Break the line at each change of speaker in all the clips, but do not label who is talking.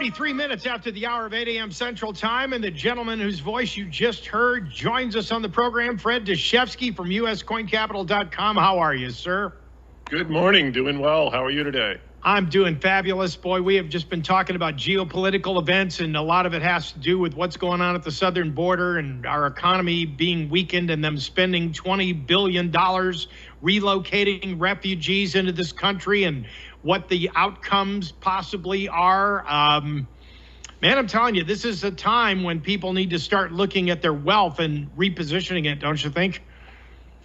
33 minutes after the hour of 8 a.m. Central Time, and the gentleman whose voice you just heard joins us on the program, Fred Dashevsky from USCoinCapital.com. How are you, sir?
Good morning. Doing well. How are you today?
I'm doing fabulous. Boy, we have just been talking about geopolitical events, and a lot of it has to do with what's going on at the southern border and our economy being weakened and them spending $20 billion relocating refugees into this country and what the outcomes possibly are. Man, I'm telling you, this is a time when people need to start looking at their wealth and repositioning it, don't you think?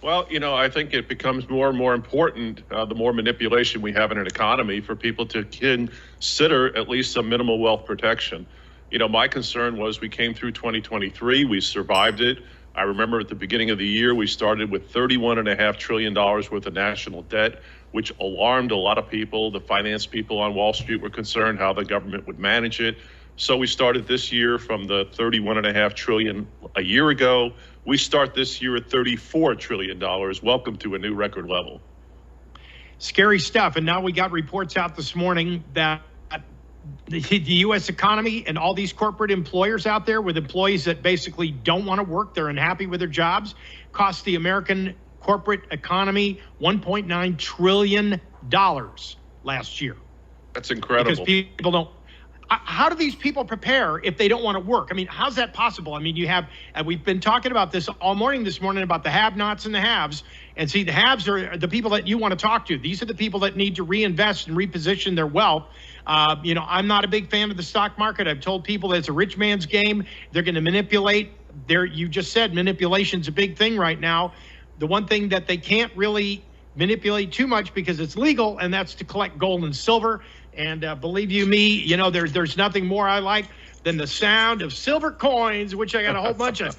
Well, I think it becomes more and more important, the more manipulation we have in an economy, for people to consider at least some minimal wealth protection. My concern was we came through 2023, we survived it. I remember at the beginning of the year, we started with $31.5 trillion worth of national debt, which alarmed a lot of people. The finance people on Wall Street were concerned how the government would manage it. So we started this year from the $31.5 trillion a year ago. We start this year at $34 trillion. Welcome to a new record level.
Scary stuff. And now we got reports out this morning that the U.S. economy and all these corporate employers out there with employees that basically don't want to work, they're unhappy with their jobs, cost the American corporate economy $1.9 trillion last year.
That's incredible.
Because people don't. How do these people prepare if they don't want to work? I mean, how's that possible? I mean, you have, we've been talking about this all morning this morning about the have-nots and the haves. And see, the haves are the people that you want to talk to. These are the people that need to reinvest and reposition their wealth. I'm not a big fan of the stock market. I've told people that it's a rich man's game. They're going to manipulate. You just said manipulation's a big thing right now. The one thing that they can't really manipulate too much because it's legal, and that's to collect gold and silver. And believe you me, there's nothing more I like than the sound of silver coins, which I got a whole bunch of.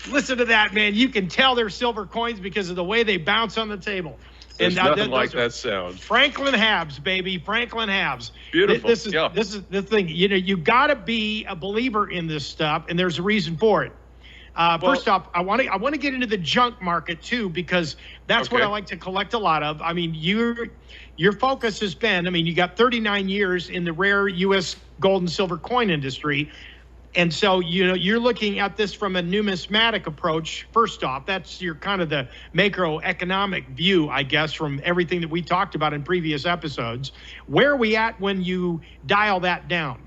Listen to that, man. You can tell they're silver coins because of the way they bounce on the table.
There's nothing like that sound.
Franklin halves, baby. Franklin halves.
Beautiful.
This is the thing. You got to be a believer in this stuff, and there's a reason for it. First off, I want to get into the junk market too, because that's what I like to collect a lot of. I mean, your focus has been, you got 39 years in the rare U.S. gold and silver coin industry. And so, you're looking at this from a numismatic approach. First off, that's your kind of the macroeconomic view, I guess, from everything that we talked about in previous episodes. Where are we at when you dial that down?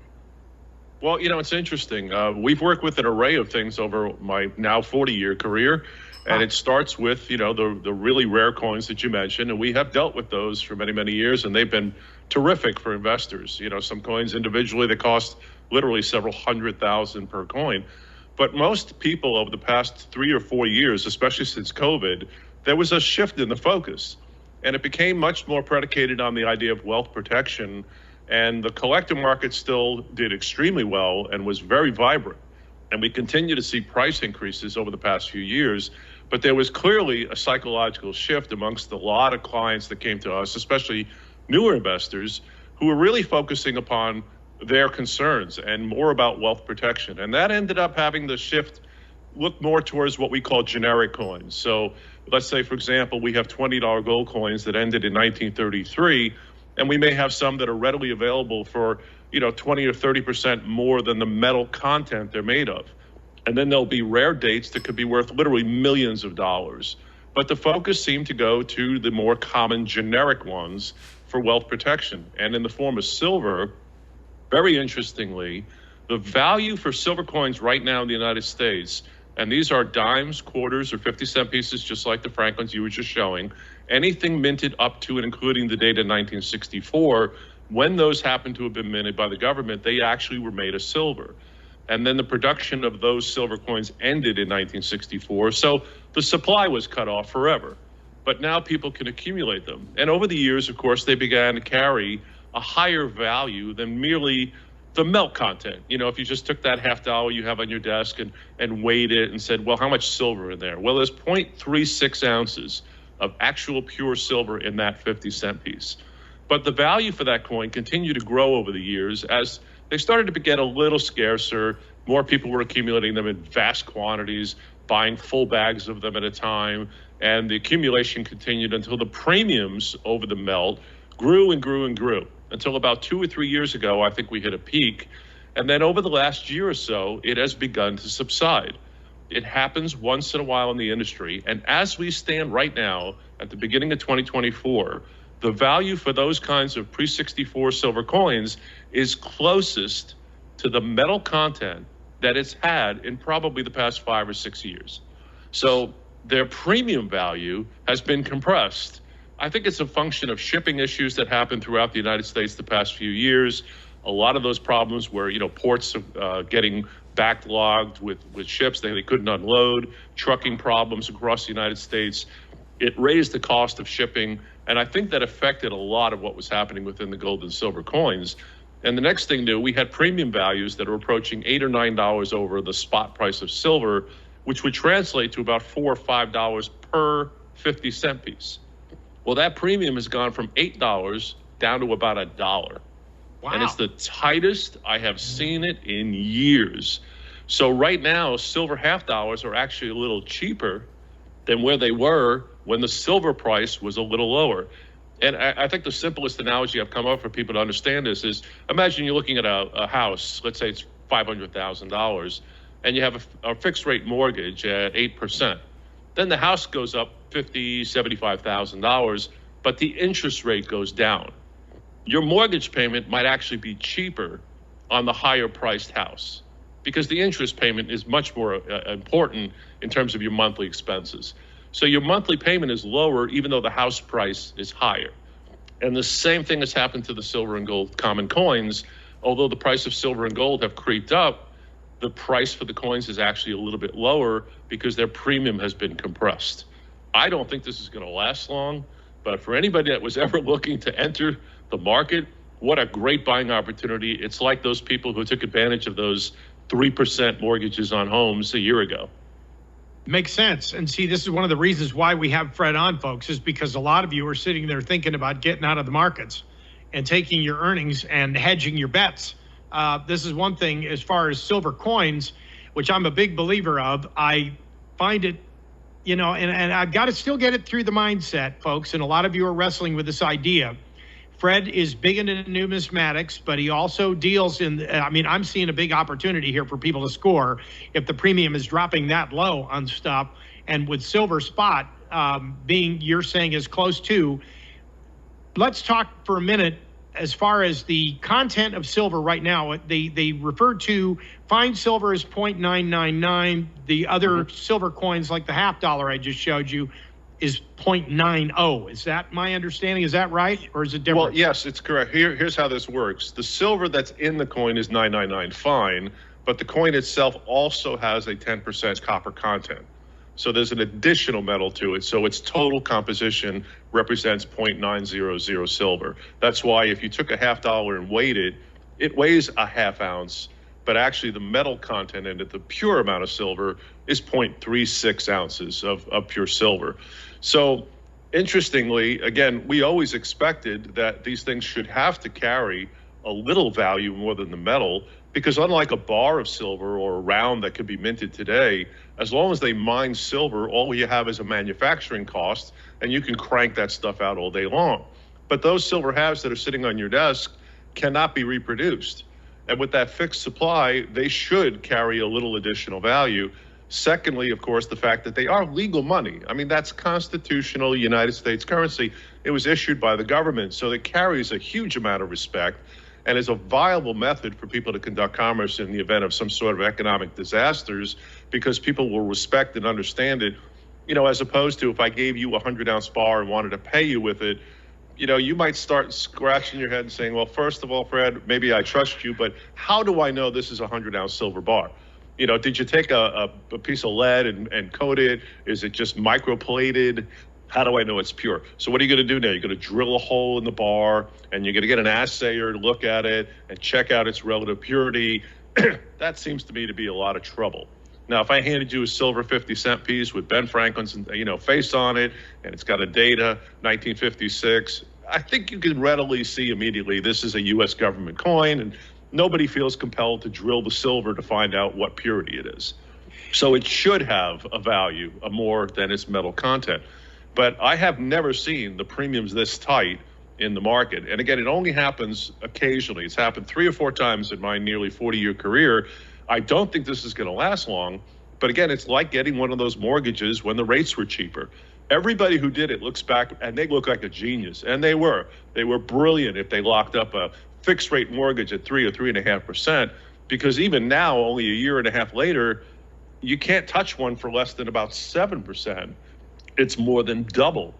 Well, it's interesting. We've worked with an array of things over my now 40-year career, and it starts with, the really rare coins that you mentioned, and we have dealt with those for many, many years, and they've been terrific for investors. Some coins individually, they cost literally several $100,000 per coin. But most people over the past 3 or 4 years, especially since COVID, there was a shift in the focus, and it became much more predicated on the idea of wealth protection. And the collector market still did extremely well and was very vibrant. And we continue to see price increases over the past few years. But there was clearly a psychological shift amongst a lot of clients that came to us, especially newer investors, who were really focusing upon their concerns and more about wealth protection. And that ended up having the shift look more towards what we call generic coins. So let's say, for example, we have $20 gold coins that ended in 1933. And we may have some that are readily available for, 20 or 30% more than the metal content they're made of. And then there'll be rare dates that could be worth literally millions of dollars. But the focus seemed to go to the more common generic ones for wealth protection. And in the form of silver, very interestingly, the value for silver coins right now in the United States, and these are dimes, quarters, or 50-cent pieces, just like the Franklins you were just showing, anything minted up to and including the date of 1964, when those happened to have been minted by the government, they actually were made of silver. And then the production of those silver coins ended in 1964, so the supply was cut off forever. But now people can accumulate them. And over the years, of course, they began to carry a higher value than merely the melt content. If you just took that $50 you have on your desk and weighed it and said, well, how much silver in there? Well, there's 0.36 ounces of actual pure silver in that 50-cent piece. But the value for that coin continued to grow over the years as they started to get a little scarcer. More people were accumulating them in vast quantities, buying full bags of them at a time. And the accumulation continued until the premiums over the melt grew and grew and grew. until about 2 or 3 years ago. I think we hit a peak. And then over the last year or so, it has begun to subside. It happens once in a while in the industry. And as we stand right now at the beginning of 2024, the value for those kinds of pre-64 silver coins is closest to the metal content that it's had in probably the past 5 or 6 years. So their premium value has been compressed. I think it's a function of shipping issues that happened throughout the United States the past few years. A lot of those problems where, ports getting backlogged with ships they couldn't unload, trucking problems across the United States. It raised the cost of shipping, and I think that affected a lot of what was happening within the gold and silver coins. And the next thing new, we had premium values that are approaching $8 or $9 over the spot price of silver, which would translate to about $4 or $5 per 50-cent piece. Well, that premium has gone from $8 down to about $1.
Wow.
And it's the tightest I have seen it in years. So right now, silver half dollars are actually a little cheaper than where they were when the silver price was a little lower. And I think the simplest analogy I've come up for people to understand this is, imagine you're looking at a house, let's say it's $500,000, and you have a fixed rate mortgage at 8%. Then the house goes up $50,000, $75,000, but the interest rate goes down. Your mortgage payment might actually be cheaper on the higher priced house because the interest payment is much more important in terms of your monthly expenses. So your monthly payment is lower even though the house price is higher. And the same thing has happened to the silver and gold common coins. Although the price of silver and gold have creeped up, the price for the coins is actually a little bit lower because their premium has been compressed. I don't think this is going to last long, but for anybody that was ever looking to enter the market, what a great buying opportunity. It's like those people who took advantage of those 3% mortgages on homes a year ago.
Makes sense. And see, this is one of the reasons why we have Fred on, folks, is because a lot of you are sitting there thinking about getting out of the markets and taking your earnings and hedging your bets. This is one thing as far as silver coins, which I'm a big believer of. I find it, and I've got to still get it through the mindset, folks. And a lot of you are wrestling with this idea. Fred is big into numismatics, but he also deals in, I'm seeing a big opportunity here for people to score if the premium is dropping that low on stuff. And with silver spot being, you're saying, is close to, let's talk for a minute as far as the content of silver right now. They refer to fine silver as 0.999. The other silver coins, like the half dollar I just showed you, is 0.90. Is that my understanding? Is that right? Or is it different?
Well, yes, it's correct. Here's how this works. The silver that's in the coin is 999 fine, but the coin itself also has a 10% copper content. So there's an additional metal to it. So its total composition represents 0.900 silver. That's why if you took a half dollar and weighed it, it weighs a half ounce, but actually the metal content in it, the pure amount of silver, is 0.36 ounces of pure silver. So interestingly, again, we always expected that these things should have to carry a little value more than the metal, because unlike a bar of silver or a round that could be minted today, as long as they mine silver, all you have is a manufacturing cost, and you can crank that stuff out all day long. But those silver halves that are sitting on your desk cannot be reproduced. And with that fixed supply, they should carry a little additional value. Secondly, of course, the fact that they are legal money. That's constitutional United States currency. It was issued by the government, so it carries a huge amount of respect and is a viable method for people to conduct commerce in the event of some sort of economic disasters, because people will respect and understand it, as opposed to if I gave you a 100-ounce bar and wanted to pay you with it, you might start scratching your head and saying, well, first of all, Fred, maybe I trust you, but how do I know this is a 100-ounce silver bar? Did you take a piece of lead and coat it? Is it just microplated? How do I know it's pure? So what are you going to do now? You're going to drill a hole in the bar, and you're going to get an assayer to look at it and check out its relative purity. That seems to me to be a lot of trouble. Now, if I handed you a silver 50-cent piece with Ben Franklin's face on it, and it's got a date of 1956, I think you can readily see immediately this is a U.S. government coin, and nobody feels compelled to drill the silver to find out what purity it is. So it should have a value more than its metal content. But I have never seen the premiums this tight in the market. And again, it only happens occasionally. It's happened 3 or 4 times in my nearly 40-year career. I don't think this is going to last long. But again, it's like getting one of those mortgages when the rates were cheaper. Everybody who did it looks back and they look like a genius. And they were. They were brilliant if they locked up a fixed rate mortgage at 3 or 3.5%, because even now, only a year and a half later, you can't touch one for less than about 7%. It's more than double.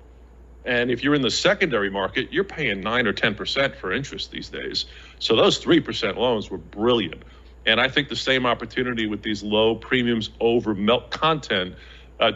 And if you're in the secondary market, you're paying 9 or 10% for interest these days. So those 3% loans were brilliant. And I think the same opportunity with these low premiums over milk content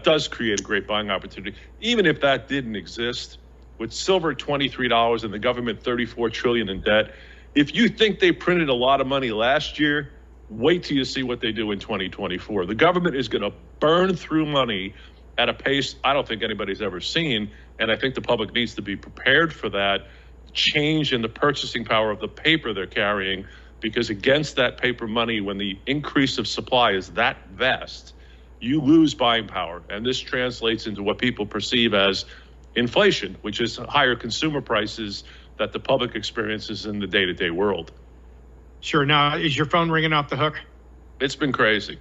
does create a great buying opportunity. Even if that didn't exist, with silver at $23 and the government $34 trillion in debt, if you think they printed a lot of money last year, wait till you see what they do in 2024. The government is going to burn through money at a pace I don't think anybody's ever seen. And I think the public needs to be prepared for that change in the purchasing power of the paper they're carrying, because against that paper money, when the increase of supply is that vast, you lose buying power. And this translates into what people perceive as inflation, which is higher consumer prices that the public experiences in the day-to-day world.
Sure. Now, is your phone ringing off the hook?
It's been crazy.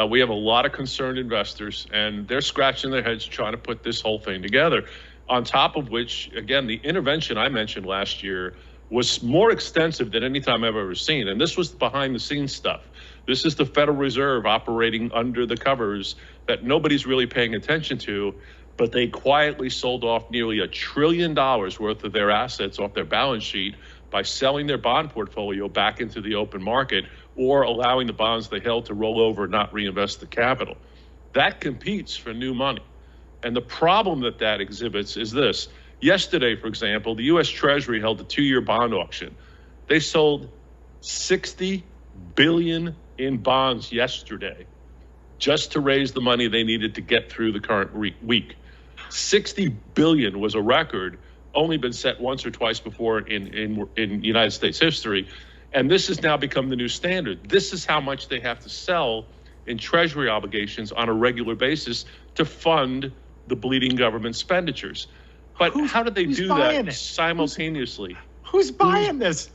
We have a lot of concerned investors, and they're scratching their heads trying to put this whole thing together. On top of which, again, the intervention I mentioned last year was more extensive than any time I've ever seen. And this was behind-the-scenes stuff. This is the Federal Reserve operating under the covers that nobody's really paying attention to, but they quietly sold off nearly $1 trillion worth of their assets off their balance sheet by selling their bond portfolio back into the open market or allowing the bonds they held to roll over and not reinvest the capital. That competes for new money. And the problem that that exhibits is this. Yesterday, for example, the U.S. Treasury held a 2-year bond auction. They sold $60 billion in bonds yesterday just to raise the money they needed to get through the current week. $60 billion was a record, only been set once or twice before in United States history. And this has now become the new standard. This is how much they have to sell in Treasury obligations on a regular basis to fund the bleeding government expenditures. But how did they do that simultaneously?
Who's buying this?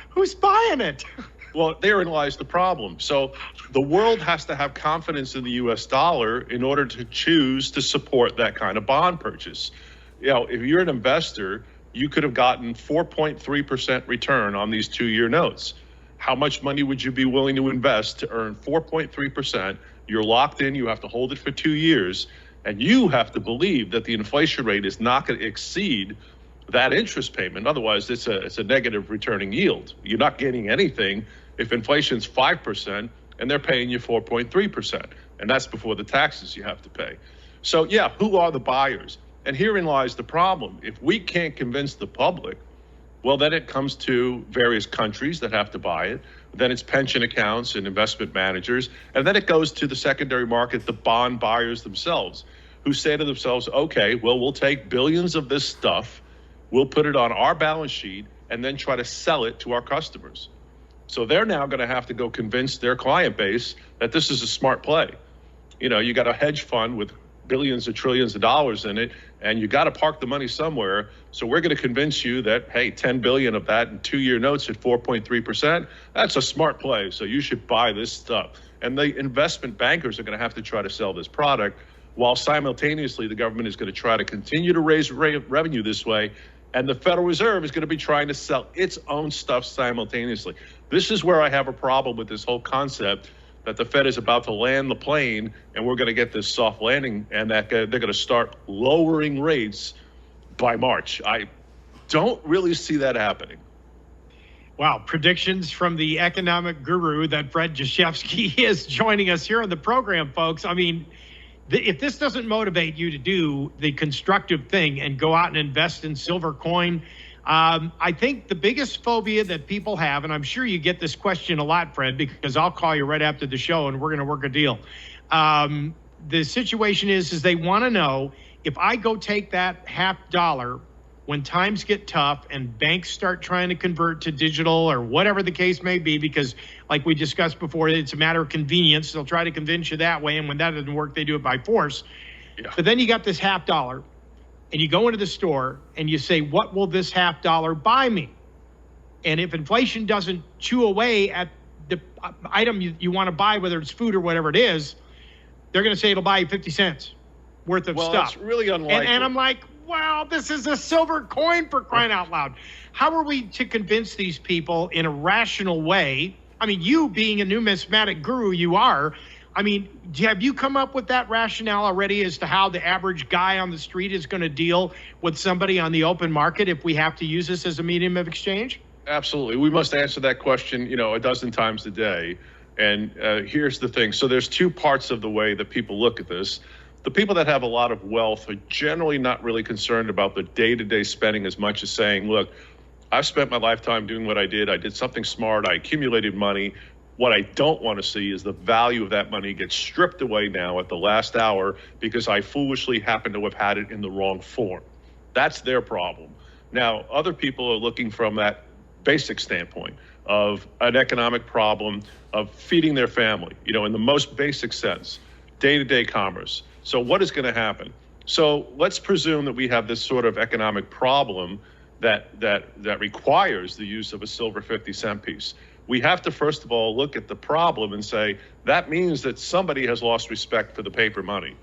Who's buying it?
Well, therein lies the problem. So the world has to have confidence in the U.S. dollar in order to choose to support that kind of bond purchase. You know, if you're an investor, you could have gotten 4.3% return on these 2-year notes. How much money would you be willing to invest to earn 4.3%? You're locked in. You have to hold it for 2 years. And you have to believe that the inflation rate is not going to exceed that interest payment. Otherwise, it's a negative returning yield. You're not getting anything if inflation's 5% and they're paying you 4.3%. And that's before the taxes you have to pay. So, yeah, who are the buyers? And herein lies the problem. If we can't convince the public, well, then it comes to various countries that have to buy it. Then it's pension accounts and investment managers. And then it goes to the secondary market, the bond buyers themselves, who say to themselves, okay, well, we'll take billions of this stuff, we'll put it on our balance sheet, and then try to sell it to our customers. So they're now going to have to go convince their client base that this is a smart play. You know, you got a hedge fund with billions or trillions of dollars in it, and you got to park the money somewhere. So we're going to convince you that, hey, 10 billion of that in 2-year notes at 4.3%, that's a smart play. So you should buy this stuff. And the investment bankers are going to have to try to sell this product, while simultaneously the government is going to try to continue to raise revenue this way. And the Federal Reserve is going to be trying to sell its own stuff simultaneously. This is where I have a problem with this whole concept that the Fed is about to land the plane and we're going to get this soft landing and that they're going to start lowering rates by March. I don't really see that happening.
Wow. Predictions from the economic guru that Fred Dashevsky is joining us here on the program, folks. I mean, if this doesn't motivate you to do the constructive thing and go out and invest in silver coin, I think the biggest phobia that people have, and I'm sure you get this question a lot, Fred, because I'll call you right after the show and we're going to work a deal. The situation is they want to know, if I go take that $50 when times get tough and banks start trying to convert to digital or whatever the case may be, because like we discussed before, it's a matter of convenience. They'll try to convince you that way. And when that doesn't work, they do it by force. Yeah. But then you got this $50. and you go into the store and you say, what will this $50 buy me? And if inflation doesn't chew away at the item you want to buy, whether it's food or whatever it is, they're going to say it'll buy you 50 cents worth of stuff.
Well, it's really unlikely.
And I'm like, wow, this is a silver coin, for crying out loud. How are we to convince these people in a rational way? I mean, you being a numismatic guru, you are. I mean, have you come up with that rationale already as to how the average guy on the street is going to deal with somebody on the open market if we have to use this as a medium of exchange?
Absolutely. We must answer that question, a dozen times a day. And here's the thing. So there's two parts of the way that people look at this. The people that have a lot of wealth are generally not really concerned about the day-to-day spending as much as saying, look, I've spent my lifetime doing what I did. I did something smart. I accumulated money. What I don't want to see is the value of that money get stripped away now at the last hour because I foolishly happen to have had it in the wrong form. That's their problem. Now, other people are looking from that basic standpoint of an economic problem of feeding their family, in the most basic sense, day-to-day commerce. So what is going to happen? So let's presume that we have this sort of economic problem that requires the use of a silver 50-cent piece. We have to, first of all, look at the problem and say, that means that somebody has lost respect for the paper money.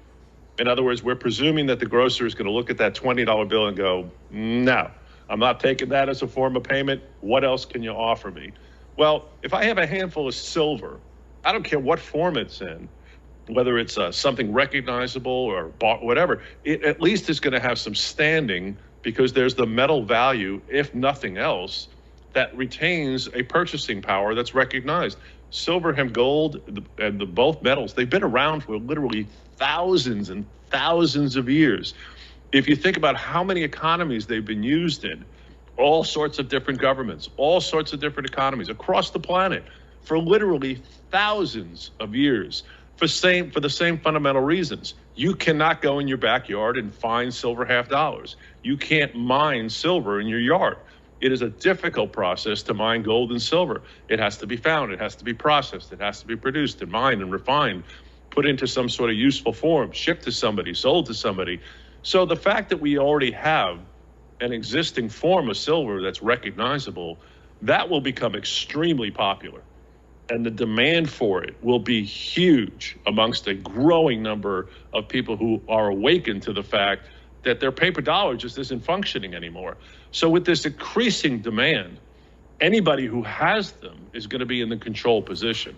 In other words, we're presuming that the grocer is going to look at that $20 bill and go, no, I'm not taking that as a form of payment. What else can you offer me? Well, if I have a handful of silver, I don't care what form it's in, whether it's something recognizable or whatever, it at least is going to have some standing because there's the metal value, if nothing else, that retains a purchasing power that's recognized. Silver and gold and the both metals, they've been around for literally thousands and thousands of years. If you think about how many economies they've been used in, all sorts of different governments, all sorts of different economies across the planet for literally thousands of years for the same fundamental reasons. You cannot go in your backyard and find silver $50. You can't mine silver in your yard. It is a difficult process to mine gold and silver. It has to be found, it has to be processed, it has to be produced and mined and refined, put into some sort of useful form, shipped to somebody, sold to somebody. So the fact that we already have an existing form of silver that's recognizable, that will become extremely popular. And the demand for it will be huge amongst a growing number of people who are awakened to the fact that their paper dollar just isn't functioning anymore. So with this increasing demand, anybody who has them is going to be in the control position.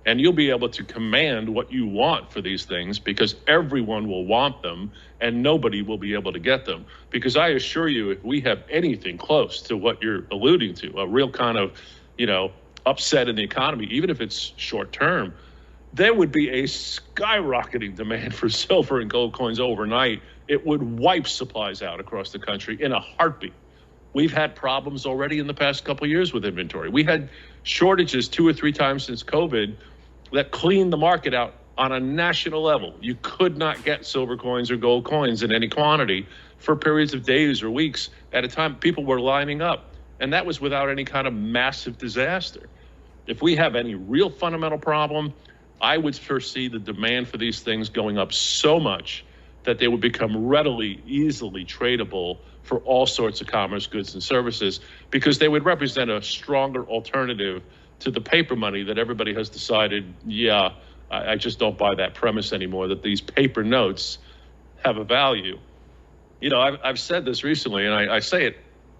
And you'll be able to command what you want for these things because everyone will want them and nobody will be able to get them. Because I assure you, if we have anything close to what you're alluding to, a real kind of, upset in the economy, even if it's short term, there would be a skyrocketing demand for silver and gold coins overnight. It would wipe supplies out across the country in a heartbeat. We've had problems already in the past couple of years with inventory. We had shortages 2 or 3 times since COVID that cleaned the market out on a national level. You could not get silver coins or gold coins in any quantity for periods of days or weeks at a time. People were lining up, and that was without any kind of massive disaster. If we have any real fundamental problem, I would foresee the demand for these things going up so much that they would become readily, easily tradable for all sorts of commerce, goods, and services, because they would represent a stronger alternative to the paper money that everybody has decided, I just don't buy that premise anymore, that these paper notes have a value. I've said this recently, and I say it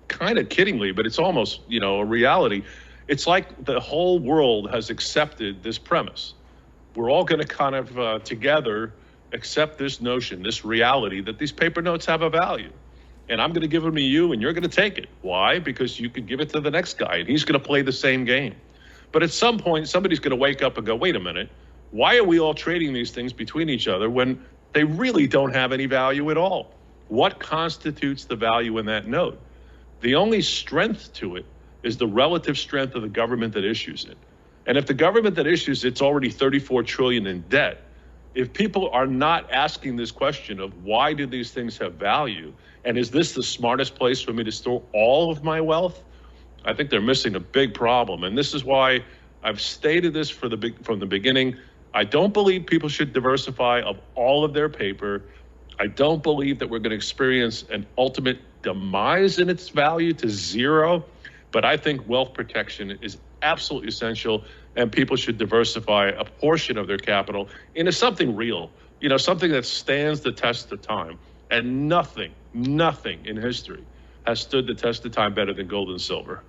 kind of kiddingly, but it's almost, a reality. It's like the whole world has accepted this premise. We're all going to kind of together accept this notion, this reality that these paper notes have a value. And I'm going to give them to you and you're going to take it. Why? Because you could give it to the next guy and he's going to play the same game. But at some point, somebody's going to wake up and go, wait a minute, why are we all trading these things between each other when they really don't have any value at all? What constitutes the value in that note? The only strength to it is the relative strength of the government that issues it. And if the government that issues it's already $34 trillion in debt, if people are not asking this question of why do these things have value, and is this the smartest place for me to store all of my wealth, I think they're missing a big problem. And this is why I've stated this from the beginning. I don't believe people should diversify of all of their paper. I don't believe that we're going to experience an ultimate demise in its value to zero, but I think wealth protection is absolutely essential, and people should diversify a portion of their capital into something real, something that stands the test of time. And nothing in history has stood the test of time better than gold and silver.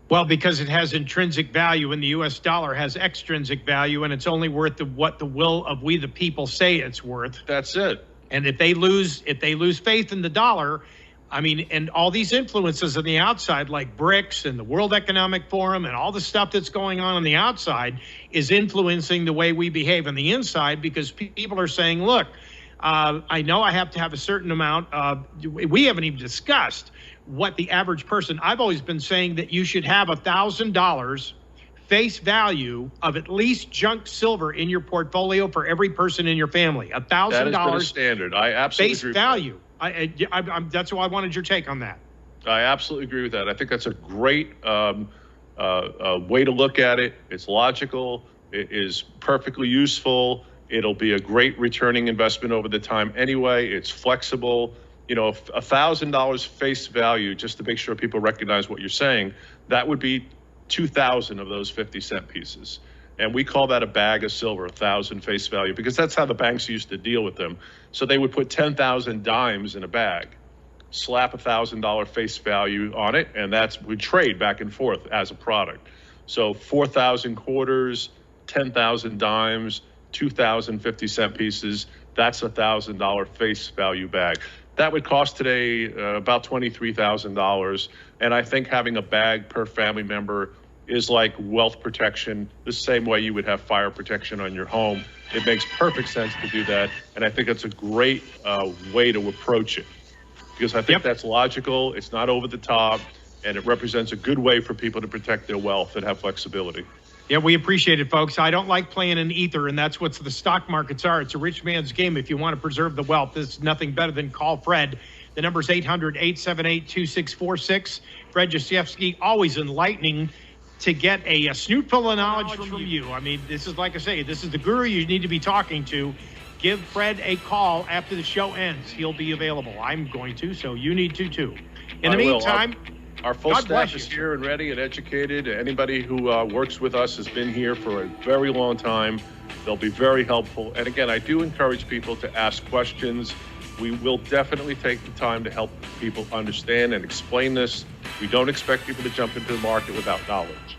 Well, because it has intrinsic value, and the U.S. dollar has extrinsic value, and it's only worth what the will of we the people say it's worth.
That's it.
And if they lose faith in the dollar, and all these influences on the outside, like BRICS and the World Economic Forum and all the stuff that's going on the outside, is influencing the way we behave on the inside, because people are saying, look, I know I have to have a certain amount. We haven't even discussed what the average person. I've always been saying that you should have $1,000 face value of at least junk silver in your portfolio for every person in your family. $1,000.
That has been a standard. I absolutely
face
agree
value.
With that.
That's why I wanted your take on that.
I absolutely agree with that. I think that's a great way to look at it. It's logical. It is perfectly useful. It'll be a great returning investment over the time anyway. It's flexible. $1,000 face value, just to make sure people recognize what you're saying, that would be 2,000 of those 50-cent pieces. And we call that a bag of silver, 1,000 face value, because that's how the banks used to deal with them. So they would put 10,000 dimes in a bag, slap $1,000 face value on it, and would trade back and forth as a product. So 4,000 quarters, 10,000 dimes, 2,000 50-cent pieces, that's $1,000 face value bag. That would cost today about $23,000. And I think having a bag per family member is like wealth protection, the same way you would have fire protection on your home. It makes perfect sense to do that. And I think it's a great way to approach it, because I think that's logical. It's not over the top, and it represents a good way for people to protect their wealth and have flexibility.
Yeah, we appreciate it, folks. I don't like playing in ether, and that's what the stock markets are. It's a rich man's game. If you want to preserve the wealth, there's nothing better than call Fred. The number is 800-878-2646. Fred Dashevsky, always enlightening to get a snootful of knowledge from you. This is, like I say, this is the guru you need to be talking to. Give Fred a call after the show ends. He'll be available. I'm going to, so you need to, too. In the meantime...
Our full staff is here and ready and educated. Anybody who works with us has been here for a very long time. They'll be very helpful. And again, I do encourage people to ask questions. We will definitely take the time to help people understand and explain this. We don't expect people to jump into the market without knowledge.